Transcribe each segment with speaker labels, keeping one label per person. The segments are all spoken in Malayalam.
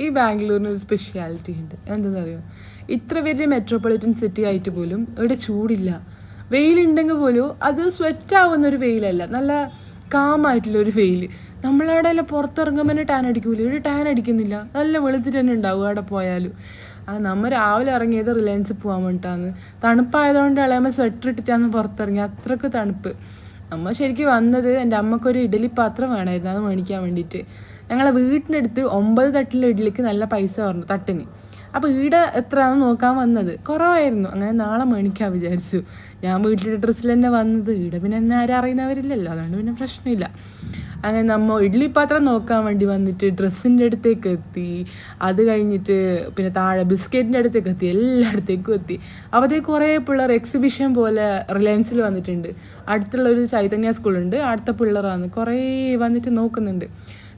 Speaker 1: ഈ ബാംഗ്ലൂരിന് ഒരു സ്പെഷ്യാലിറ്റി ഉണ്ട്. എന്തെന്നറിയോ, ഇത്ര വലിയ മെട്രോപൊളിറ്റൻ സിറ്റി ആയിട്ട് പോലും ഇവിടെ ചൂടില്ല. വെയിലുണ്ടെങ്കിൽ പോലും അത് സ്വെറ്റ് ആവുന്നൊരു വെയിലല്ല, നല്ല കാമായിട്ടുള്ളൊരു വെയിൽ. നമ്മളവിടെ എല്ലാം പുറത്തിറങ്ങുമ്പോൾ തന്നെ ടാൻ അടിക്കൂല, ഇവിടെ ടാൻ അടിക്കുന്നില്ല, നല്ല വെളുത്തിട്ട് തന്നെ ഉണ്ടാവും അവിടെ പോയാലും. നമ്മൾ രാവിലെ ഇറങ്ങിയത് റിലയൻസിൽ പോകാൻ വേണ്ടിയിട്ടാണ്. തണുപ്പായതുകൊണ്ട് ഇളയുമ്പോൾ സ്വെറ്റർ ഇട്ടിട്ടാണ് പുറത്തിറങ്ങി, അത്രയ്ക്ക് തണുപ്പ്. നമ്മൾ ശരിക്കും വന്നത് എൻ്റെ അമ്മക്കൊരു ഇഡലി പാത്രം വേണമായിരുന്നു, അത് മേടിക്കാൻ വേണ്ടിയിട്ട്. ഞങ്ങളെ വീട്ടിനടുത്ത് 9 തട്ടിലെ ഇഡ്ഡലിക്ക് നല്ല പൈസ പറഞ്ഞു തട്ടിന്. അപ്പോൾ ഈടെ എത്രയാണെന്ന് നോക്കാൻ വന്നത്, കുറവായിരുന്നു. അങ്ങനെ നാളെ മേടിക്കാൻ വിചാരിച്ചു. ഞാൻ വീട്ടിലെ ഡ്രസ്സിൽ തന്നെ വന്നത്, ഈടെ പിന്നെ എന്നെ ആരും അറിയുന്നവരില്ലല്ലോ, അതുകൊണ്ട് പിന്നെ പ്രശ്നമില്ല. അങ്ങനെ നമ്മൾ ഇഡ്ഡലി പാത്രം നോക്കാൻ വേണ്ടി വന്നിട്ട് ഡ്രസ്സിൻ്റെ അടുത്തേക്ക് എത്തി. അത് കഴിഞ്ഞിട്ട് പിന്നെ താഴെ ബിസ്ക്കറ്റിൻ്റെ അടുത്തേക്ക് എത്തി, എല്ലായിടത്തേക്കും എത്തി. അപ്പോഴത്തേക്ക് കുറേ പിള്ളേർ എക്സിബിഷൻ പോലെ റിലയൻസിൽ വന്നിട്ടുണ്ട്. അടുത്തുള്ളൊരു ചൈതന്യ സ്കൂളുണ്ട്, അടുത്ത പിള്ളേരാണ് കുറേ വന്നിട്ട് നോക്കുന്നുണ്ട്.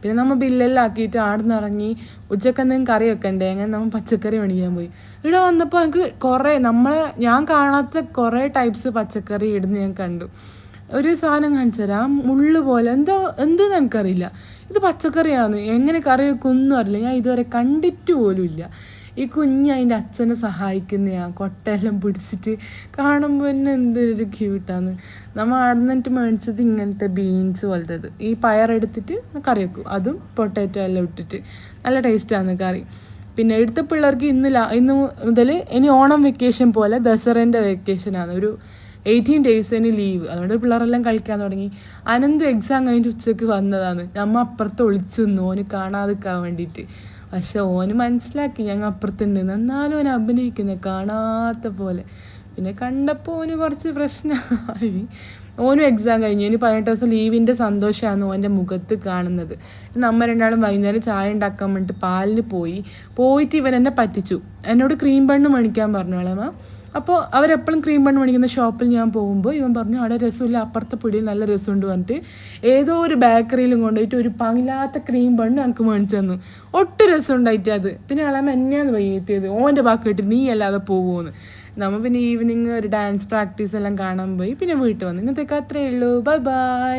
Speaker 1: പിന്നെ നമ്മൾ ബില്ലെല്ലാം ആക്കിയിട്ട് ആടെ നിന്ന് ഇറങ്ങി. ഉച്ചക്കെന്തെങ്കിലും കറി വെക്കണ്ടേ, അങ്ങനെ നമ്മൾ പച്ചക്കറി മേടിക്കാൻ പോയി. ഇവിടെ വന്നപ്പോൾ എനിക്ക് ഞാൻ കാണാത്ത കുറേ ടൈപ്സ് പച്ചക്കറി ഇടുന്ന് ഞാൻ കണ്ടു. ഒരു സാധനം കാണിച്ചു തരാം, മുള്ളു പോലെ എന്തെന്ന് എനിക്കറിയില്ല. ഇത് പച്ചക്കറിയാണ്, എങ്ങനെ കറി വെക്കൊന്നും അറിയില്ല, ഞാൻ ഇതുവരെ കണ്ടിട്ട് പോലും ഇല്ല. ഈ കുഞ്ഞ് അതിൻ്റെ അച്ഛനെ സഹായിക്കുന്നതാണ്, കൊട്ടയെല്ലാം പിടിച്ചിട്ട് കാണുമ്പോൾ തന്നെ എന്തൊരു ക്യൂട്ടാണ്. നമ്മൾ അവിടെ നിന്നിട്ട് മേടിച്ചത് ഇങ്ങനത്തെ ബീൻസ് പോലത്തേത്, ഈ പയറെടുത്തിട്ട് കറി വെക്കും, അതും പൊട്ടാറ്റോ എല്ലാം ഇട്ടിട്ട് നല്ല ടേസ്റ്റാണ് കറി. പിന്നെ എടുത്ത പിള്ളേർക്ക് ഇന്ന് മുതൽ ഇനി ഓണം വെക്കേഷൻ പോലെ ദസറേൻ്റെ വെക്കേഷനാണ്, ഒരു 18 ഡേയ്സിന് ലീവ്. അതുകൊണ്ട് പിള്ളേരെല്ലാം കളിക്കാൻ തുടങ്ങി. അനന്ത് എക്സാം കഴിഞ്ഞിട്ട് ഉച്ചയ്ക്ക് വന്നതാണ്. നമ്മൾ അപ്പുറത്ത് ഒളിച്ചു നിന്നു ഓന് കാണാതിരിക്കാൻ വേണ്ടിയിട്ട്. പക്ഷെ ഓന് മനസ്സിലാക്കി ഞങ്ങൾ അപ്പുറത്തുണ്ട്, എന്നാലും ഓന് അഭിനയിക്കുന്നത് കാണാത്ത പോലെ. പിന്നെ കണ്ടപ്പോൾ ഓന് കുറച്ച് പ്രശ്നമായി. ഓനും എക്സാം കഴിഞ്ഞു, ഇനി 18 ദിവസം ലീവിൻ്റെ സന്തോഷമാണ് ഓൻ്റെ മുഖത്ത് കാണുന്നത്. നമ്മൾ രണ്ടാളും വൈകുന്നേരം ചായ ഉണ്ടാക്കാൻ വേണ്ടിയിട്ട് പാലിന് പോയിട്ട് ഇവൻ എന്നെ പറ്റിച്ചു. എന്നോട് ക്രീം ബണ്ണ് മേടിക്കാൻ പറഞ്ഞു ആളമ്മ. അപ്പോൾ അവരെപ്പോഴും ക്രീം ബണ്ണ് മേടിക്കുന്ന ഷോപ്പിൽ ഞാൻ പോകുമ്പോൾ ഇവൻ പറഞ്ഞു അവിടെ രസമില്ല, അപ്പുറത്തെ പിടിയിൽ നല്ല രസമുണ്ട് പറഞ്ഞിട്ട് ഏതോ ഒരു ബേക്കറിയിലും കൊണ്ടുപോയിട്ട് ഒരു പങ്ങില്ലാത്ത ക്രീം ബണ്ണ് എനിക്ക് മേടിച്ചു തന്നു. ഒട്ടും രസം ഉണ്ടായിട്ട് അത്. പിന്നെ ആളമ്മ എന്നെയാണ് വൈകിട്ടിയത്, ഓൻ്റെ ബാക്കി കേട്ട് നീ അല്ലാതെ പോകുമെന്ന്. നമ്മൾ പിന്നെ ഈവനിങ് ഒരു ഡാൻസ് പ്രാക്ടീസ് എല്ലാം കാണാൻ പോയി, പിന്നെ വീട്ടിൽ വന്നു. ഇന്നത്തേക്ക് അത്രയേ ഉള്ളൂ. Bye bye.